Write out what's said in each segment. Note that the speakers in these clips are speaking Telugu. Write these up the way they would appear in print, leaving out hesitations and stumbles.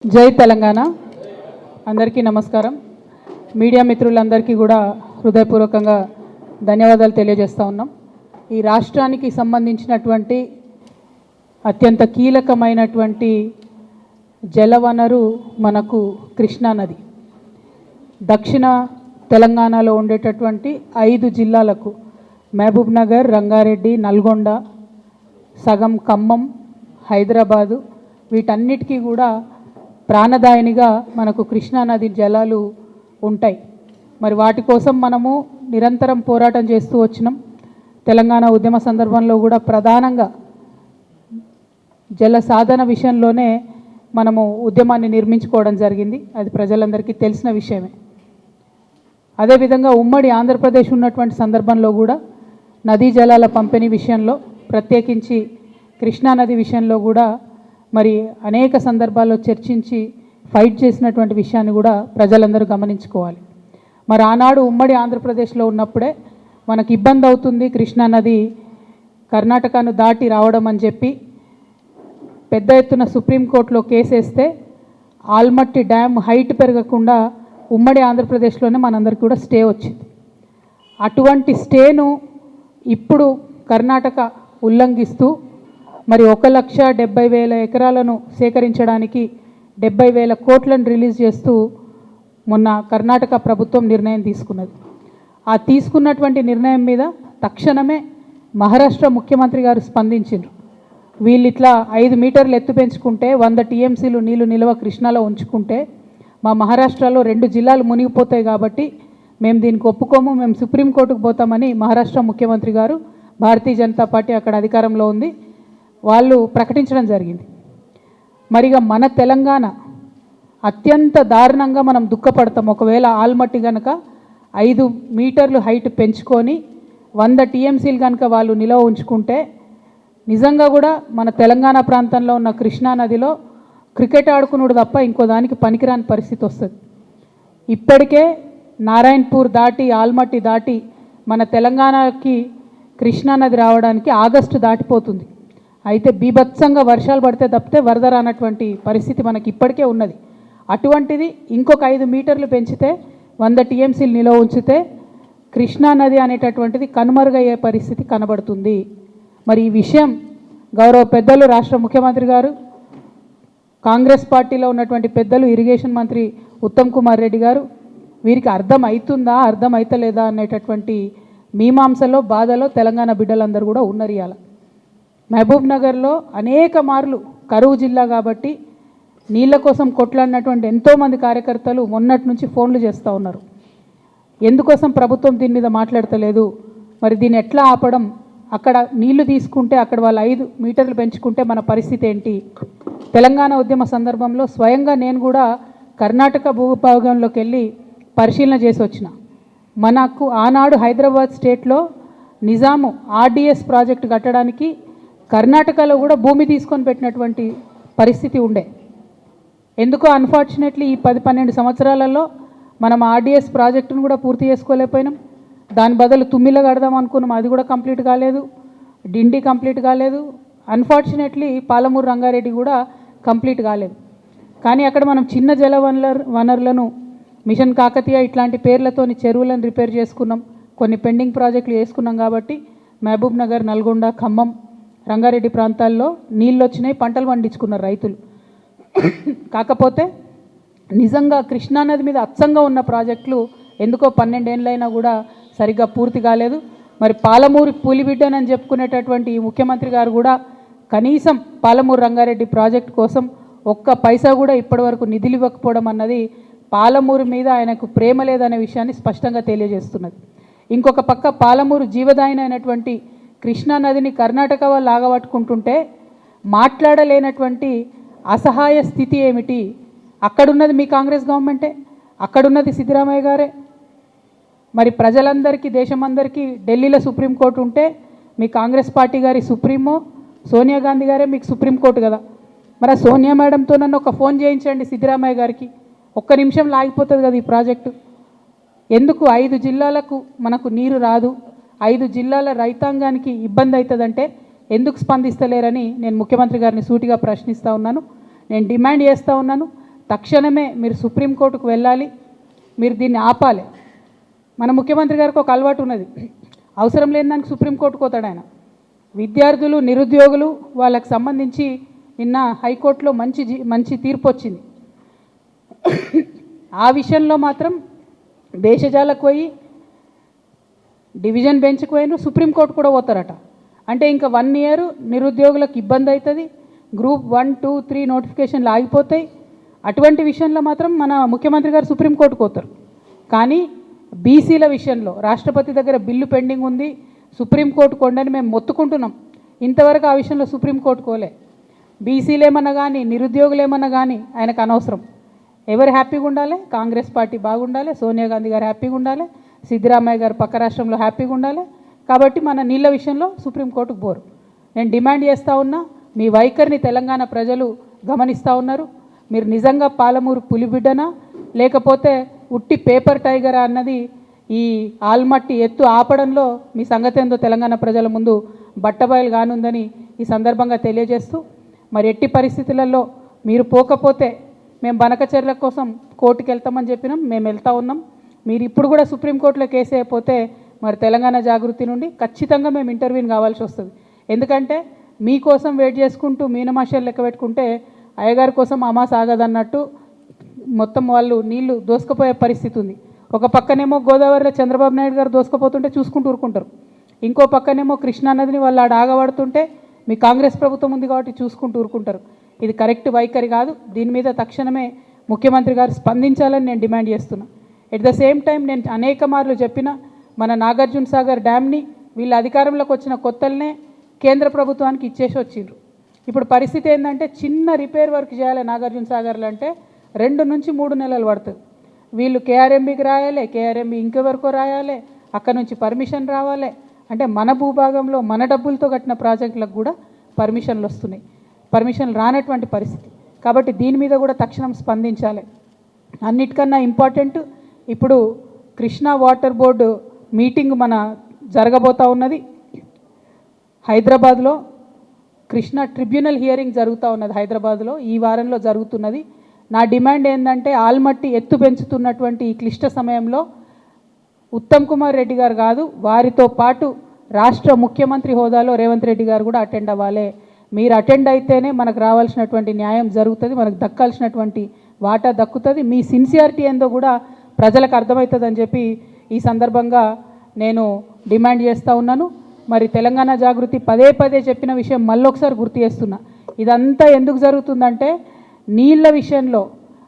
జై తెలంగాణ అందరికీ నమస్కారం. మీడియా మిత్రులందరికీ కూడా హృదయపూర్వకంగా ధన్యవాదాలు తెలియజేస్తా ఉన్నాం. ఈ రాష్ట్రానికి సంబంధించినటువంటి అత్యంత కీలకమైనటువంటి జలవనరు మనకు కృష్ణా నది. దక్షిణ తెలంగాణలో ఉండేటటువంటి 5 జిల్లాలకు మహబూబ్ నగర్, రంగారెడ్డి, నల్గొండ, సగం ఖమ్మం, హైదరాబాదు వీటన్నిటికీ కూడా ప్రాణదాయినిగా మనకు కృష్ణా నది జలాలు ఉంటాయి. మరి వాటి కోసం మనము నిరంతరం పోరాటం చేస్తూ వచ్చినాం. తెలంగాణ ఉద్యమ సందర్భంలో కూడా ప్రధానంగా జల సాధన విషయంలోనే మనము ఉద్యమాన్ని నిర్మించుకోవడం జరిగింది. అది ప్రజలందరికీ తెలిసిన విషయమే. అదేవిధంగా ఉమ్మడి ఆంధ్రప్రదేశ్ ఉన్నటువంటి సందర్భంలో కూడా నదీ జలాల పంపిణీ విషయంలో, ప్రత్యేకించి కృష్ణా నది విషయంలో కూడా మరి అనేక సందర్భాల్లో చర్చించి ఫైట్ చేసినటువంటి విషయాన్ని కూడా ప్రజలందరూ గమనించుకోవాలి. మరి ఆనాడు ఉమ్మడి ఆంధ్రప్రదేశ్లో ఉన్నప్పుడే మనకు ఇబ్బంది అవుతుంది కృష్ణా నది కర్ణాటకను దాటి రావడం అని చెప్పి పెద్ద ఎత్తున సుప్రీంకోర్టులో కేసేస్తే ఆల్మట్టి డ్యామ్ హైట్ పెరగకుండా ఉమ్మడి ఆంధ్రప్రదేశ్లోనే మనందరికీ కూడా స్టే వచ్చింది. అటువంటి స్టేను ఇప్పుడు కర్ణాటక ఉల్లంఘిస్తూ మరి 1,70,000 ఎకరాలను సేకరించడానికి 70,000 కోట్లను రిలీజ్ చేస్తూ మొన్న కర్ణాటక ప్రభుత్వం నిర్ణయం తీసుకున్నది. ఆ తీసుకున్నటువంటి నిర్ణయం మీద తక్షణమే మహారాష్ట్ర ముఖ్యమంత్రి గారు స్పందించారు. వీళ్ళు ఇట్లా 5 మీటర్లు ఎత్తు పెంచుకుంటే 100 టీఎంసీలు నీళ్లు నిల్వ కృష్ణాలో ఉంచుకుంటే మా మహారాష్ట్రలో 2 జిల్లాలు మునిగిపోతాయి కాబట్టి మేము దీనికి ఒప్పుకోము, మేము సుప్రీంకోర్టుకు పోతామని మహారాష్ట్ర ముఖ్యమంత్రి గారు, భారతీయ జనతా పార్టీ అక్కడ అధికారంలో ఉంది, వాళ్ళు ప్రకటించడం జరిగింది. మరిగా మన తెలంగాణ అత్యంత దారుణంగా మనం దుఃఖపడతాం. ఒకవేళ ఆల్మట్టి కనుక 5 మీటర్లు హైట్ పెంచుకొని 100 టీఎంసీలు కనుక వాళ్ళు నిలవ ఉంచుకుంటే నిజంగా కూడా మన తెలంగాణ ప్రాంతంలో ఉన్న కృష్ణా నదిలో క్రికెట్ ఆడుకున్నాడు తప్ప ఇంకో దానికి పనికిరాని పరిస్థితి వస్తుంది. ఇప్పటికే నారాయణపూర్ దాటి ఆల్మట్టి దాటి మన తెలంగాణకి కృష్ణా నది రావడానికి ఆగస్టు దాటిపోతుంది. అయితే బీభత్సంగా వర్షాలు పడితే తప్పితే వరద రానటువంటి పరిస్థితి మనకి ఇప్పటికే ఉన్నది. అటువంటిది ఇంకొక 5 మీటర్లు పెంచితే 100 టీఎంసీలు నిలవ ఉంచితే కృష్ణా నది అనేటటువంటిది కనుమరుగయ్యే పరిస్థితి కనబడుతుంది. మరి ఈ విషయం గౌరవ పెద్దలు రాష్ట్ర ముఖ్యమంత్రి గారు, కాంగ్రెస్ పార్టీలో ఉన్నటువంటి పెద్దలు, ఇరిగేషన్ మంత్రి ఉత్తమ్ కుమార్ రెడ్డి గారు వీరికి అర్థం అవుతుందా అర్థం అవుతలేదా అనేటటువంటి మీమాంసలో బాధలో తెలంగాణ బిడ్డలందరూ కూడా ఉన్నారు. ఇవాళ మహబూబ్ నగర్లో అనేక మార్లు కరువు జిల్లా కాబట్టి నీళ్ళ కోసం కొట్లాడినటువంటి ఎంతోమంది కార్యకర్తలు మొన్నటి నుంచి ఫోన్లు చేస్తూ ఉన్నారు. ఎందుకోసం ప్రభుత్వం దీని మీద మాట్లాడతలేదు, మరి దీన్ని ఎట్లా ఆపడం, అక్కడ నీళ్లు తీసుకుంటే అక్కడ వాళ్ళు 5 మీటర్లు పెంచుకుంటే మన పరిస్థితి ఏంటి? తెలంగాణ ఉద్యమ సందర్భంలో స్వయంగా నేను కూడా కర్ణాటక భూభాగంలోకి వెళ్ళి పరిశీలన చేసి వచ్చిన. మనకు ఆనాడు హైదరాబాద్ స్టేట్లో నిజాము ఆర్డిఎస్ ప్రాజెక్టు కట్టడానికి కర్ణాటకలో కూడా భూమి తీసుకొని పెట్టినటువంటి పరిస్థితి ఉండే. ఎందుకో అన్ఫార్చునేట్లీ ఈ 10-12 సంవత్సరాలలో మనం ఆర్డిఎస్ ప్రాజెక్టును కూడా పూర్తి చేసుకోలేకపోయినాం. దాని బదులు తుమ్మిలో కడదాం అనుకున్నాం, అది కూడా కంప్లీట్ కాలేదు. డిండి కంప్లీట్ కాలేదు. అన్ఫార్చునేట్లీ పాలమూరు రంగారెడ్డి కూడా కంప్లీట్ కాలేదు. కానీ అక్కడ మనం చిన్న జల వనరులను మిషన్ కాకతీయ ఇట్లాంటి పేర్లతోని చెరువులను రిపేర్ చేసుకున్నాం, కొన్ని పెండింగ్ ప్రాజెక్టులు చేసుకున్నాం. కాబట్టి మహబూబ్ నగర్, నల్గొండ, ఖమ్మం, రంగారెడ్డి ప్రాంతాల్లో నీళ్ళు వచ్చినాయి, పంటలు పండించుకున్నారు రైతులు. కాకపోతే నిజంగా కృష్ణానది మీద అచ్చంగా ఉన్న ప్రాజెక్టులు ఎందుకో 12 ఏళ్ళైనా కూడా సరిగ్గా పూర్తి కాలేదు. మరి పాలమూరు పులిబిడ్డనని చెప్పుకునేటటువంటి ఈ ముఖ్యమంత్రి గారు కూడా కనీసం పాలమూరు రంగారెడ్డి ప్రాజెక్టు కోసం ఒక్క పైసా కూడా ఇప్పటివరకు నిధులు ఇవ్వకపోవడం అన్నది పాలమూరు మీద ఆయనకు ప్రేమ లేదనే విషయాన్ని స్పష్టంగా తెలియజేస్తున్నది. ఇంకొక పక్క పాలమూరు జీవదాయిని అయినటువంటి కృష్ణా నదిని కర్ణాటక వాళ్ళు ఆగబట్టుకుంటుంటే మాట్లాడలేనటువంటి అసహాయ స్థితి ఏమిటి? అక్కడున్నది మీ కాంగ్రెస్ గవర్నమెంటే, అక్కడున్నది సిద్ధరామయ్య గారే. మరి ప్రజలందరికీ, దేశమందరికీ ఢిల్లీలో సుప్రీంకోర్టు ఉంటే మీ కాంగ్రెస్ పార్టీ గారి సుప్రీమో సోనియా గాంధీ గారే మీకు సుప్రీంకోర్టు కదా. మరి ఆ సోనియా మేడంతో నన్ను ఒక ఫోన్ చేయించండి సిద్ధరామయ్య గారికి, ఒక్క నిమిషంలో ఆగిపోతుంది కదా ఈ ప్రాజెక్టు. ఎందుకు 5 జిల్లాలకు మనకు నీరు రాదు, 5 జిల్లాల రైతాంగానికి ఇబ్బంది అవుతుందంటే ఎందుకు స్పందిస్తలేరని నేను ముఖ్యమంత్రి గారిని సూటిగా ప్రశ్నిస్తా ఉన్నాను. నేను డిమాండ్ చేస్తా ఉన్నాను, తక్షణమే మీరు సుప్రీంకోర్టుకు వెళ్ళాలి, మీరు దీన్ని ఆపాలి. మన ముఖ్యమంత్రి గారికి ఒక అలవాటు ఉన్నది, అవసరం లేని దానికి సుప్రీంకోర్టుకు పోతాడు ఆయన. విద్యార్థులు, నిరుద్యోగులు వాళ్ళకి సంబంధించి నిన్న హైకోర్టులో మంచి తీర్పు వచ్చింది. ఆ విషయంలో మాత్రం దేశజాలకు పోయి డివిజన్ బెంచ్కి పోయిన సుప్రీంకోర్టు కూడా పోతారట. అంటే ఇంకా 1 ఇయర్ నిరుద్యోగులకు ఇబ్బంది అవుతుంది, గ్రూప్ 1, 2, 3 నోటిఫికేషన్లు ఆగిపోతాయి. అటువంటి విషయంలో మాత్రం మన ముఖ్యమంత్రి గారు సుప్రీంకోర్టుకు పోతారు. కానీ బీసీల విషయంలో రాష్ట్రపతి దగ్గర బిల్లు పెండింగ్ ఉంది, సుప్రీంకోర్టు కొండని మేము మొత్తుకుంటున్నాం. ఇంతవరకు ఆ విషయంలో సుప్రీంకోర్టు కోలే. బీసీలు ఏమన్నా కానీ, నిరుద్యోగులు ఏమన్నా కానీ ఆయనకు అనవసరం. ఎవరు హ్యాపీగా ఉండాలి? కాంగ్రెస్ పార్టీ బాగుండాలి, సోనియా గాంధీ గారు హ్యాపీగా ఉండాలి, సిద్ధరామయ్య గారు పక్క రాష్ట్రంలో హ్యాపీగా ఉండాలి. కాబట్టి మన నీళ్ళ విషయంలో సుప్రీంకోర్టుకు పోరు. నేను డిమాండ్ చేస్తూ ఉన్నా, మీ వైఖరిని తెలంగాణ ప్రజలు గమనిస్తూ ఉన్నారు. మీరు నిజంగా పాలమూరు పులిబిడ్డనా లేకపోతే ఉట్టి పేపర్ టైగరా అన్నది ఈ ఆల్మట్టి ఎత్తు ఆపడంలో మీ సంగతి ఏందో తెలంగాణ ప్రజల ముందు బట్టబయలు కానుందని ఈ సందర్భంగా తెలియజేస్తూ, మరి ఎట్టి పరిస్థితులలో మీరు పోకపోతే మేము బనకచర్ల కోసం కోర్టుకు వెళ్తామని చెప్పినాం, మేము వెళ్తూ ఉన్నాం. మీరు ఇప్పుడు కూడా సుప్రీంకోర్టులో కేసు అయిపోతే మరి తెలంగాణ జాగృతి నుండి ఖచ్చితంగా మేము ఇంటర్వ్యూని కావాల్సి వస్తుంది. ఎందుకంటే మీకోసం వెయిట్ చేసుకుంటూ మీనమాషాలు లెక్క పెట్టుకుంటే అయ్యగారి కోసం అమాస ఆగదన్నట్టు మొత్తం వాళ్ళు నీళ్లు దోసుకుపోయే పరిస్థితి ఉంది. ఒక పక్కనేమో గోదావరిలో చంద్రబాబు నాయుడు గారు దోసుకుపోతుంటే చూసుకుంటూ ఊరుకుంటారు, ఇంకో పక్కనేమో కృష్ణా నదిని వాళ్ళు ఆడ ఆగబడుతుంటే మీ కాంగ్రెస్ ప్రభుత్వం ఉంది కాబట్టి చూసుకుంటూ ఊరుకుంటారు. ఇది కరెక్ట్ వైఖరి కాదు. దీని మీద తక్షణమే ముఖ్యమంత్రి గారు స్పందించాలని నేను డిమాండ్ చేస్తున్నా. ఎట్ ద సేమ్ టైం నేను అనేక మార్లు చెప్పిన మన నాగార్జున సాగర్ డ్యామ్ని వీళ్ళ అధికారంలోకి వచ్చిన కొత్తలనే కేంద్ర ప్రభుత్వానికి ఇచ్చేసి వచ్చిండ్రు. ఇప్పుడు పరిస్థితి ఏంటంటే చిన్న రిపేర్ వర్క్ చేయాలి నాగార్జున సాగర్లో అంటే 2 నుంచి 3 నెలలు పడుతుంది. వీళ్ళు కేఆర్ఎంబీకి రాయాలి, కేఆర్ఎంబీ ఇంకెవరికో రాయాలి, అక్కడ నుంచి పర్మిషన్ రావాలి. అంటే మన భూభాగంలో మన డబ్బులతో కట్టిన ప్రాజెక్టులకు కూడా పర్మిషన్లు వస్తున్నాయి, పర్మిషన్లు రానటువంటి పరిస్థితి. కాబట్టి దీని మీద కూడా తక్షణం స్పందించాలి. అన్నిటికన్నా ఇంపార్టెంట్ ఇప్పుడు కృష్ణా వాటర్ బోర్డు మీటింగ్ మన జరగబోతూ ఉన్నది హైదరాబాద్లో. కృష్ణా ట్రిబ్యునల్ హియరింగ్ జరుగుతూ ఉన్నది హైదరాబాద్లో, ఈ వారంలో జరుగుతున్నది. నా డిమాండ్ ఏంటంటే ఆల్మట్టి ఎత్తు పెంచుతున్నటువంటి ఈ క్లిష్ట సమయంలో ఉత్తమ్ కుమార్ రెడ్డి గారు కాదు, వారితో పాటు రాష్ట్ర ముఖ్యమంత్రి హోదాలో రేవంత్ రెడ్డి గారు కూడా అటెండ్ అవ్వాలి. మీరు అటెండ్ అయితేనే మనకు రావాల్సినటువంటి న్యాయం జరుగుతుంది, మనకు దక్కాల్సినటువంటి వాటా దక్కుతుంది. మీ సిన్సియారిటీ ఏందో కూడా ప్రజలకు అర్థమవుతుందని చెప్పి ఈ సందర్భంగా నేను డిమాండ్ చేస్తూ ఉన్నాను. మరి తెలంగాణ జాగృతి పదే చెప్పిన విషయం మళ్ళొకసారి గుర్తు చేస్తున్నా. ఇదంతా ఎందుకు జరుగుతుందంటే నీళ్ళ విషయంలో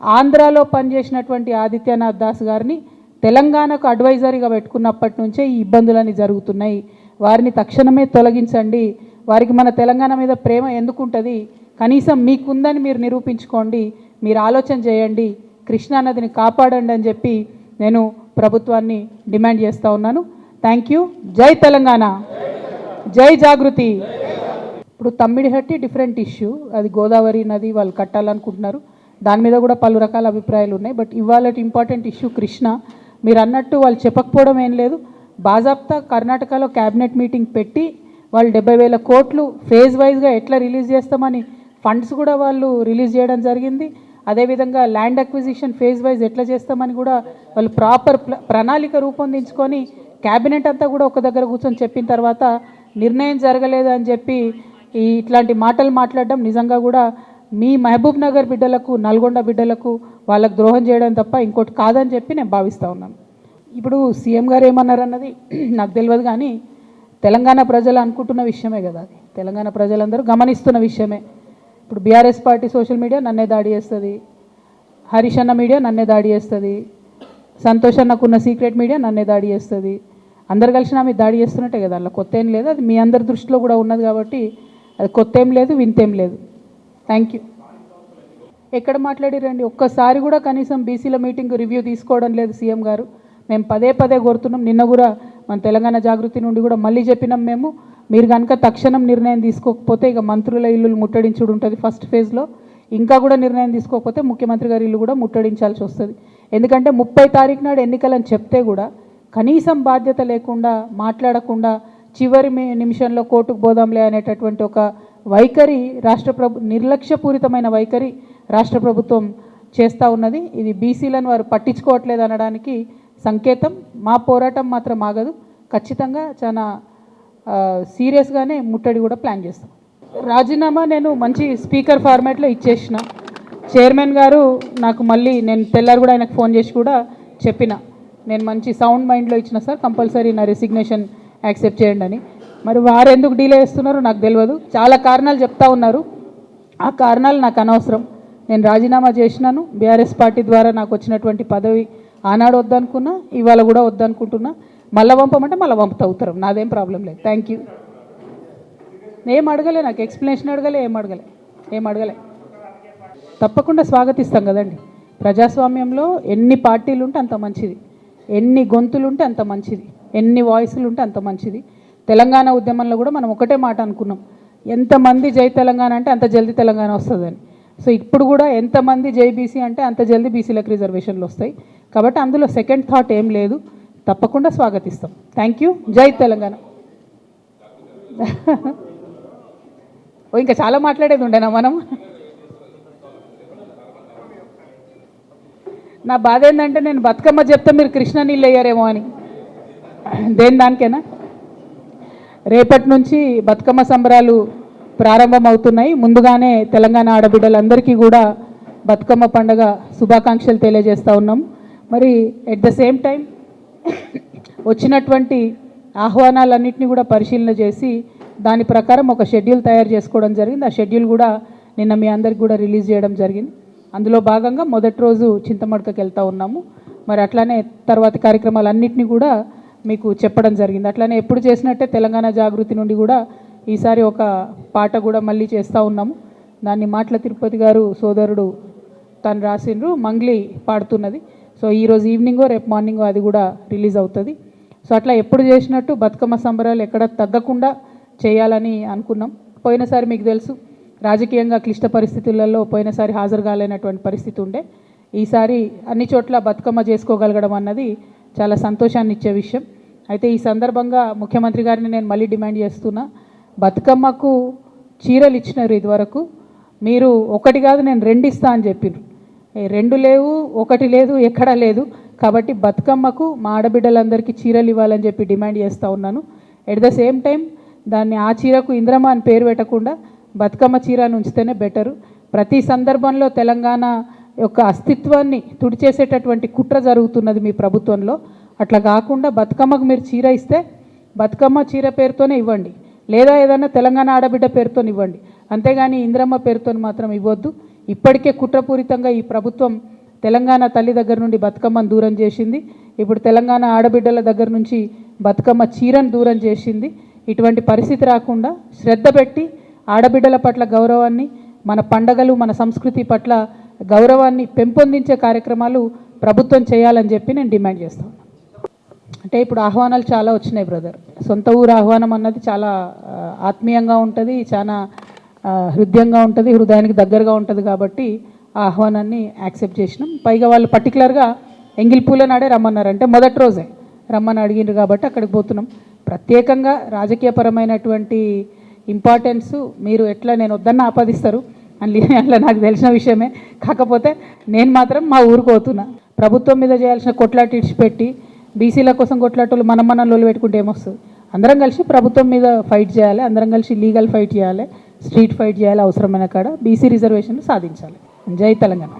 ఆంధ్రాలో పనిచేసినటువంటి ఆదిత్యనాథ్ దాస్ గారిని తెలంగాణకు అడ్వైజరీగా పెట్టుకున్నప్పటి నుంచే ఈ ఇబ్బందులన్నీ జరుగుతున్నాయి. వారిని తక్షణమే తొలగించండి. వారికి మన తెలంగాణ మీద ప్రేమ ఎందుకుంటుంది? కనీసం మీకుందని మీరు నిరూపించుకోండి, మీరు ఆలోచన చేయండి, కృష్ణానదిని కాపాడండి అని చెప్పి నేను ప్రభుత్వాన్ని డిమాండ్ చేస్తూ ఉన్నాను. Thank you. జై తెలంగాణ, జై జాగృతి. ఇప్పుడు తమ్మిడిహట్టి డిఫరెంట్ ఇష్యూ, అది గోదావరి నది వాళ్ళు కట్టాలనుకుంటున్నారు, దాని మీద కూడా పలు రకాల అభిప్రాయాలు ఉన్నాయి. బట్ ఇవాళ ఇంపార్టెంట్ ఇష్యూ కృష్ణ. మీరు అన్నట్టు వాళ్ళు చెప్పకపోవడం ఏం లేదు, బాజాప్తా కర్ణాటకలో క్యాబినెట్ మీటింగ్ పెట్టి వాళ్ళు 70,000 కోట్లు ఫేజ్ వైజ్గా ఎట్లా రిలీజ్ చేస్తామని ఫండ్స్ కూడా వాళ్ళు రిలీజ్ చేయడం జరిగింది. అదేవిధంగా ల్యాండ్ అక్విజిషన్ ఫేజ్ వైజ్ ఎట్లా చేస్తామని కూడా వాళ్ళు ప్రాపర్ ప్రణాళిక రూపొందించుకొని క్యాబినెట్ అంతా కూడా ఒక దగ్గర కూర్చొని చెప్పిన తర్వాత నిర్ణయం జరగలేదు అని చెప్పి ఇట్లాంటి మాటలు మాట్లాడడం నిజంగా కూడా మీ మహబూబ్ నగర్ బిడ్డలకు, నల్గొండ బిడ్డలకు వాళ్ళకు ద్రోహం చేయడం తప్ప ఇంకోటి కాదని చెప్పి నేను భావిస్తూ ఉన్నాను. ఇప్పుడు సీఎం గారు ఏమన్నారన్నది నాకు తెలియదు, కానీ తెలంగాణ ప్రజలు అనుకుంటున్న విషయమే కదా, అది తెలంగాణ ప్రజలందరూ గమనిస్తున్న విషయమే. ఇప్పుడు బీఆర్ఎస్ పార్టీ సోషల్ మీడియా నన్నే దాడి చేస్తుంది, హరీష్ అన్న మీడియా నన్నే దాడి చేస్తుంది, సంతోష్ అన్నకున్న సీక్రెట్ మీడియా నన్నే దాడి చేస్తుంది. అందరు కలిసి నా మీద దాడి చేస్తున్నట్టే కదా, అలా కొత్త ఏం లేదు, అది మీ అందరి దృష్టిలో కూడా ఉన్నది కాబట్టి అది కొత్త ఏం లేదు, వింతేం లేదు. Thank you. ఎక్కడ మాట్లాడిరండి? ఒక్కసారి కూడా కనీసం బీసీల మీటింగ్ రివ్యూ తీసుకోవడం లేదు సీఎం గారు. మేము పదే కోరుతున్నాం. నిన్న కూడా మన తెలంగాణ జాగృతి నుండి కూడా మళ్ళీ చెప్పినాం మేము, మీరు కనుక తక్షణం నిర్ణయం తీసుకోకపోతే ఇక మంత్రుల ఇల్లు ముట్టడించుడు ఉంటుంది ఫస్ట్ ఫేజ్లో. ఇంకా కూడా నిర్ణయం తీసుకోకపోతే ముఖ్యమంత్రి గారి ఇల్లు కూడా ముట్టడించాల్సి వస్తుంది. ఎందుకంటే 30 తారీఖు నాడు ఎన్నికలని చెప్తే కూడా కనీసం బాధ్యత లేకుండా, మాట్లాడకుండా చివరి నిమిషంలో కోర్టుకు పోదాంలే అనేటటువంటి ఒక వైఖరి నిర్లక్ష్యపూరితమైన వైఖరి రాష్ట్ర ప్రభుత్వం చేస్తూ ఉన్నది. ఇది బీసీలను వారు పట్టించుకోవట్లేదు అనడానికి సంకేతం. మా పోరాటం మాత్రం ఆగదు. ఖచ్చితంగా చాలా సీరియస్గానే ముట్టడి కూడా ప్లాన్ చేస్తాం. రాజీనామా నేను మంచి స్పీకర్ ఫార్మాట్లో ఇచ్చేసిన. చైర్మన్ గారు నాకు మళ్ళీ నేను తెల్లారు కూడా ఆయనకు ఫోన్ చేసి కూడా చెప్పిన, నేను మంచి సౌండ్ మైండ్లో ఇచ్చిన సార్, కంపల్సరీ నా రెసిగ్నేషన్ యాక్సెప్ట్ చేయండి అని. మరి వారు ఎందుకు డిలే చేస్తున్నారో నాకు తెలియదు. చాలా కారణాలు చెప్తా ఉన్నారు. ఆ కారణాలు నాకు అనవసరం. నేను రాజీనామా చేసినాను. బీఆర్ఎస్ పార్టీ ద్వారా నాకు వచ్చినటువంటి పదవి ఆనాడు వద్దనుకున్నా, ఇవాళ కూడా వద్దనుకుంటున్నా. మళ్ళీ పంపమంటే మళ్ళీ పంపుతా ఉత్తరం, నాదేం ప్రాబ్లం లేదు. Thank you. ఏం అడగలే, నాకు ఎక్స్ప్లెనేషన్ అడగలే, ఏం అడగలే. తప్పకుండా స్వాగతిస్తాం కదండి. ప్రజాస్వామ్యంలో ఎన్ని పార్టీలు ఉంటే అంత మంచిది, ఎన్ని గొంతులు ఉంటే అంత మంచిది, ఎన్ని వాయిస్లు ఉంటే అంత మంచిది. తెలంగాణ ఉద్యమంలో కూడా మనం ఒకటే మాట అనుకున్నాం, ఎంతమంది జై తెలంగాణ అంటే అంత జల్దీ తెలంగాణ వస్తుందని. సో ఇప్పుడు కూడా ఎంతమంది జై బీసీ అంటే అంత జల్దీ బీసీలకు రిజర్వేషన్లు వస్తాయి. కాబట్టి అందులో సెకండ్ థాట్ ఏం లేదు. తప్పకుండా స్వాగతిస్తాం. Thank you. జై తెలంగాణ. ఇంకా చాలా మాట్లాడేది ఉండేనా మనం. నా బాధ ఏంటంటే నేను బతుకమ్మ చెప్తే మీరు కృష్ణ నీళ్ళు వేయరేమో అని. దానికేనా. రేపటి నుంచి బతుకమ్మ సంబరాలు ప్రారంభం అవుతున్నాయి. ముందుగానే తెలంగాణ ఆడబిడ్డలందరికీ కూడా బతుకమ్మ పండుగ శుభాకాంక్షలు తెలియజేస్తూ ఉన్నాం. మరి ఎట్ ద సేమ్ టైం వచ్చినటువంటి ఆహ్వానాలన్నింటినీ కూడా పరిశీలన చేసి దాని ప్రకారం ఒక షెడ్యూల్ తయారు చేసుకోవడం జరిగింది. ఆ షెడ్యూల్ కూడా నిన్న మీ అందరికి కూడా రిలీజ్ చేయడం జరిగింది. అందులో భాగంగా మొదటి రోజు చింతమడకకి వెళ్తూ ఉన్నాము. మరి అట్లానే తర్వాతి కార్యక్రమాలన్నింటినీ కూడా మీకు చెప్పడం జరిగింది. అట్లానే ఎప్పుడు చేసినట్టే తెలంగాణ జాగృతి నుండి కూడా ఈసారి ఒక పాట కూడా మళ్ళీ చేస్తూ ఉన్నాము. దాన్ని మాటల తిరుపతి గారు సోదరుడు తను రాసిండ్రు, మంగ్లీ పాడుతున్నది. సో ఈరోజు ఈవినింగో రేపు మార్నింగో అది కూడా రిలీజ్ అవుతుంది. సో అట్లా ఎప్పుడు చేసినట్టు బతుకమ్మ సంబరాలు ఎక్కడ తగ్గకుండా చేయాలని అనుకున్నాం. పోయినసారి మీకు తెలుసు, రాజకీయంగా క్లిష్ట పరిస్థితులలో పోయినసారి హాజరు కాలేనటువంటి పరిస్థితి ఉండే. ఈసారి అన్ని చోట్ల బతుకమ్మ చేసుకోగలగడం అన్నది చాలా సంతోషాన్ని ఇచ్చే విషయం. అయితే ఈ సందర్భంగా ముఖ్యమంత్రి గారిని నేను మళ్ళీ డిమాండ్ చేస్తున్నా, బతుకమ్మకు చీరలు ఇచ్చినారు ఇదివరకు, మీరు ఒకటి కాదు నేను 2 ఇస్తా అని చెప్పిండ్రు. 2 లేవు, 1 లేదు, ఎక్కడా లేదు. కాబట్టి బతుకమ్మకు మా ఆడబిడ్డలందరికీ చీరలు ఇవ్వాలని చెప్పి డిమాండ్ చేస్తూ ఉన్నాను. ఎట్ ద సేమ్ టైం దాన్ని ఆ చీరకు ఇంద్రమ్మ అని పేరు పెట్టకుండా బతుకమ్మ చీర అని ఉంచితేనే బెటరు. ప్రతి సందర్భంలో తెలంగాణ యొక్క అస్తిత్వాన్ని తుడిచేసేటటువంటి కుట్ర జరుగుతున్నది మీ ప్రభుత్వంలో. అట్లా కాకుండా బతుకమ్మకు మీరు చీర ఇస్తే బతుకమ్మ చీర పేరుతోనే ఇవ్వండి, లేదా ఏదైనా తెలంగాణ ఆడబిడ్డ పేరుతో ఇవ్వండి. అంతేగాని ఇంద్రమ్మ పేరుతో మాత్రం ఇవ్వద్దు. ఇప్పటికే కుట్రపూరితంగా ఈ ప్రభుత్వం తెలంగాణ తల్లి దగ్గర నుండి బతుకమ్మను దూరం చేసింది. ఇప్పుడు తెలంగాణ ఆడబిడ్డల దగ్గర నుంచి బతుకమ్మ చీరను దూరం చేసింది. ఇటువంటి పరిస్థితి రాకుండా శ్రద్ధ పెట్టి ఆడబిడ్డల పట్ల గౌరవాన్ని, మన పండగలు, మన సంస్కృతి పట్ల గౌరవాన్ని పెంపొందించే కార్యక్రమాలు ప్రభుత్వం చేయాలని చెప్పి నేను డిమాండ్ చేస్తాను. అంటే ఇప్పుడు ఆహ్వానాలు చాలా వచ్చినాయి బ్రదర్. సొంత ఊరు ఆహ్వానం అన్నది చాలా ఆత్మీయంగా ఉంటుంది, చాలా హృదయంగా ఉంటుంది, హృదయానికి దగ్గరగా ఉంటుంది. కాబట్టి ఆ ఆహ్వానాన్ని యాక్సెప్ట్ చేసినాం. పైగా వాళ్ళు పర్టికులర్గా ఎంగిల్పూల నాడే రమ్మన్నారు, అంటే మొదటి రోజే రమ్మని అడిగిండ్రు కాబట్టి అక్కడికి పోతున్నాం. ప్రత్యేకంగా రాజకీయపరమైనటువంటి ఇంపార్టెన్స్ మీరు ఎట్లా నేను వద్దన్న ఆపాదిస్తారు అని అట్లా నాకు తెలిసిన విషయమే. కాకపోతే నేను మాత్రం మా ఊరికి పోతున్నా. ప్రభుత్వం మీద చేయాల్సిన కొట్లాట ఇడిచిపెట్టి బీసీల కోసం కొట్లాటలు మనం లోలు పెట్టుకుంటే ఏమొస్తుంది? అందరం కలిసి ప్రభుత్వం మీద ఫైట్ చేయాలి, అందరం కలిసి లీగల్ ఫైట్ చేయాలి, స్ట్రీట్ ఫైట్ చేయాలి, అవసరమైన కాడ బీసీ రిజర్వేషన్ సాధించాలి. జై తెలంగాణ.